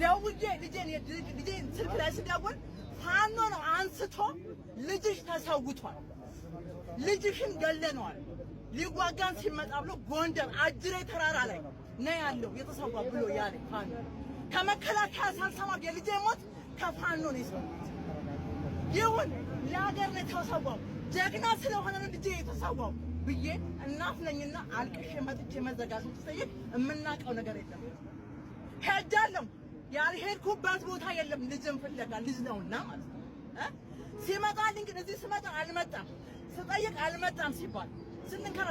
ደውዬ ልጄን ስልክ ላይ ስደውል ፋኖ ነው አንስቶ ልጅሽ ተሰውቷል፣ ልጅሽን ገለነዋል፣ ሊዋጋን ሲመጣ ብሎ ጎንደር አጅሬ ተራራ ላይ ነው ያለው የተሰዋ ብሎ ያለ ፋኖ ከመከላከያ ሳልሰማ የልጄ ሞት ከፋኖ ነው የሰማሁት። ይሁን ለሀገር ነው የተሰዋው፣ ጀግና ስለሆነ ነው ልጄ የተሰዋው ብዬ እናት ነኝና አልቅሼ መጥቼ መዘጋቱን ትጠይቅ የምናውቀው ነገር የለም። ሄጃለሁ ያልሄድኩበት ቦታ የለም። ልጅም ፍለጋ ልጅ ነውና ማለት ነው። ሲመጣልኝ ግን እዚህ ስመጣ አልመጣም፣ ስጠይቅ አልመጣም ሲባል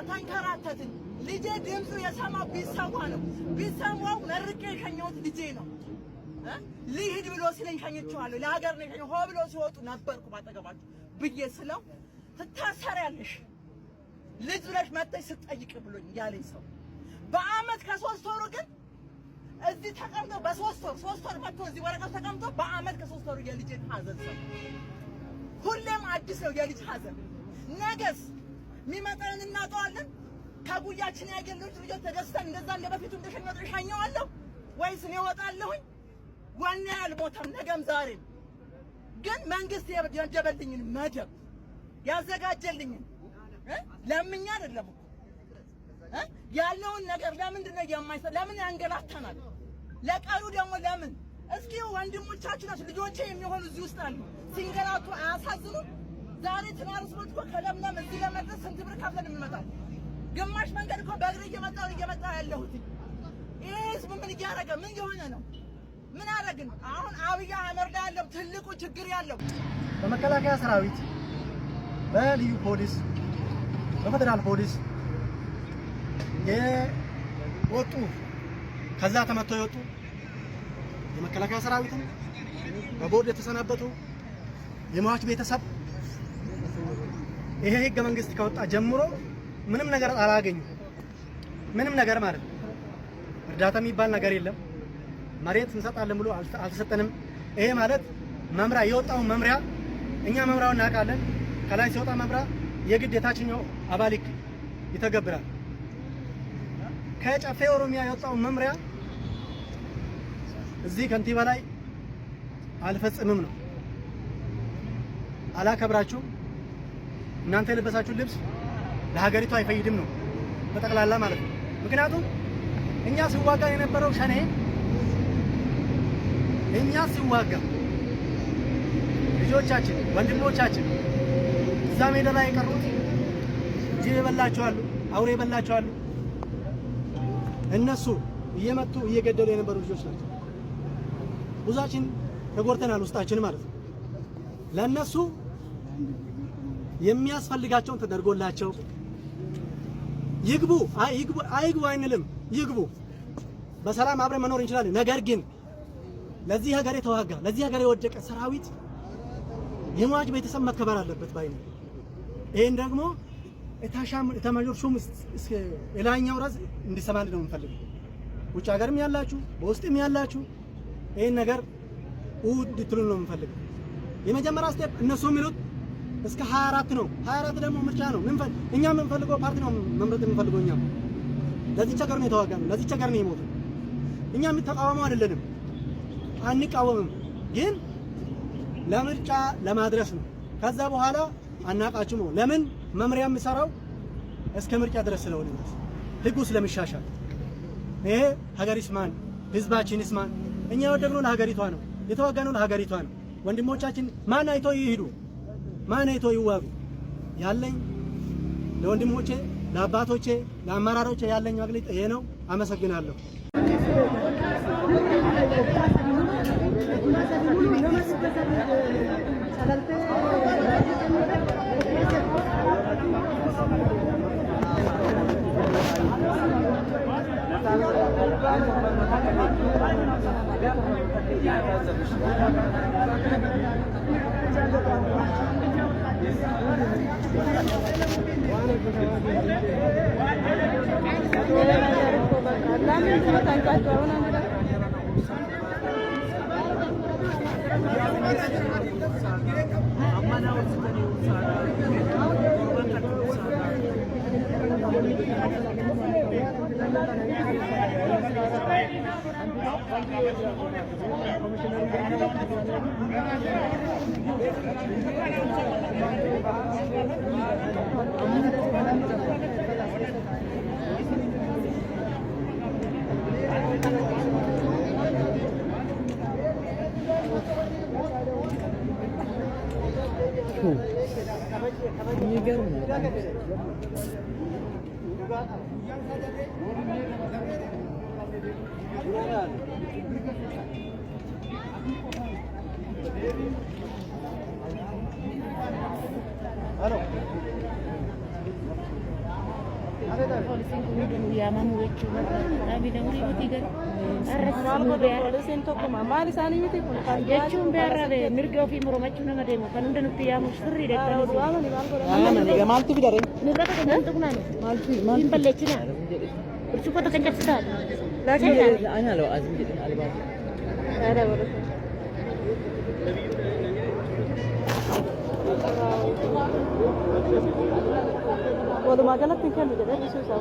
ተንከራተትን። ልጄ ድምፁ የሰማው ቢሰዋ ነው፣ ቢሰዋው መርቄ የሸኘሁት ልጄ ነው። ልሂድ ብሎ ሲለኝ ሸኝቼዋለሁ፣ ለሀገር ነው የሸኘው። ሆ ብሎ ሲወጡ ነበርኩ ባጠገባቸው ብዬ ስለው ትታሰሪያለሽ ልጅ ብለሽ መጥተሽ ስትጠይቅ ብሎኝ ያለኝ ሰው በአመት ከ3 ወሩ ግን እዚህ ተቀምጦ ሶስት ወር መጥቶ እዚህ ወረቀት ተቀምጦ በአመት ከ3 ወሩ የልጅ ሐዘን ሰው ሁሌም አዲስ ነው የልጅ ሐዘን። ነገስ የሚመጣን እናውቀዋለን። ከጉያችን ያገሉት ልጆች ተደስተን እንደዛ እንደበፊቱ እንደሸኘው ሻኛዋለሁ ወይስ እኔ እወጣለሁኝ? ወኔ አልሞተም ነገም ዛሬም። ግን መንግስት የጀበልኝን መደብ ያዘጋጀልኝን ለምኛ አይደለም ያለውን ነገር ለምንድን ነው የማይሰጥ? ለምን ያንገላታናል? ለቀሩ ደግሞ ለምን? እስኪ ወንድሞቻችን ልጆቼ የሚሆኑ እዚህ ውስጥ አሉ፣ ሲንገላቱ አያሳዝኑ? ዛሬ ትራንስፖርት እኮ ከለምለም እዚህ ለመድረስ ስንት ብር ከፍለን እንመጣለን? ግማሽ መንገድ እኮ በእግሬ እየመጣ ያለሁት። ይሄ ህዝብ ምን እያደረገ ምን የሆነ ነው? ምን አደረግን? አሁን አብይ አህመድ ላይ ያለው ትልቁ ችግር ያለው በመከላከያ ሰራዊት፣ በልዩ ፖሊስ፣ በፌደራል ፖሊስ የወጡ ከዛ ተመቶ የወጡ የመከላከያ ሰራዊትን በቦርድ የተሰናበቱ የሟች ቤተሰብ ይሄ ህገ መንግስት ከወጣ ጀምሮ ምንም ነገር አላገኙ። ምንም ነገር ማለት ነው። እርዳታ የሚባል ነገር የለም። መሬት እንሰጣለን ብሎ አልተሰጠንም። ይሄ ማለት መምሪያ የወጣውን መምሪያ እኛ መምሪያውን እናውቃለን። ከላይ ሲወጣ መምሪያ የግድ የታችኛው አባሊክ ይተገብራል። ከጨፌ ኦሮሚያ የወጣውን መምሪያ እዚህ ከንቲባ ላይ አልፈጽምም ነው። አላከብራችሁም፣ እናንተ የለበሳችሁ ልብስ ለሀገሪቱ አይፈይድም ነው በጠቅላላ ማለት ነው። ምክንያቱም እኛ ሲዋጋ የነበረው ሸኔ እኛ ሲዋጋ ልጆቻችን ወንድሞቻችን እዛ ሜዳ ላይ የቀሩት ጅብ የበላቸዋሉ፣ አውሬ የበላቸዋሉ። እነሱ እየመጡ እየገደሉ የነበሩ ልጆች ናቸው። ብዙዎችን ተጎድተናል ውስጣችን ማለት ነው። ለነሱ የሚያስፈልጋቸውን ተደርጎላቸው ይግቡ አይግቡ አይንልም። ይግቡ፣ በሰላም አብረን መኖር እንችላለን። ነገር ግን ለዚህ ሀገር የተዋጋ ለዚህ ሀገር የወደቀ ሰራዊት የሟች ቤተሰብ መከበር አለበት ባይ ነው። ይሄን ደግሞ የተማጆር ሹም እስከ የላይኛው ራስ እንዲሰማል ነው የምንፈልገው። ውጭ ሀገርም ያላችሁ በውስጥም ያላችሁ ይሄን ነገር እንድትሉ ነው የምንፈልገው። የመጀመሪያ ስቴፕ እነሱ የሚሉት እስከ 24 ነው። 24 ደግሞ ምርጫ ነው። እኛ የምንፈልገው ፓርቲ ነው መምረጥ የምንፈልገው። እኛ ለዚህ ሀገር ነው የተዋጋነው፣ ለዚህ ሀገር ነው የሞተው። እኛ የምንተቃወመው አይደለንም፣ አንቃወምም። ግን ለምርጫ ለማድረስ ነው። ከዛ በኋላ አናቃችሁ ነው። ለምን መምሪያ የምሰራው እስከ ምርጫ ድረስ ስለሆነ ህጉ ስለሚሻሻል ይሄ ሀገር ይስማን፣ ህዝባችን ይስማን። እኛ የወደቅነው ለሀገሪቷ ነው፣ የተዋጋነው ለሀገሪቷ ነው። ወንድሞቻችን ማን አይቶ ይሄዱ፣ ማን አይቶ ይዋጉ። ያለኝ ለወንድሞቼ፣ ለአባቶቼ፣ ለአመራሮቼ ያለኝ መግለጫ ይሄ ነው። አመሰግናለሁ። Walumaa galatti kan jedhee ibsuu isaa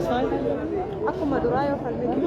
wayii akkuma duraa yoo falmite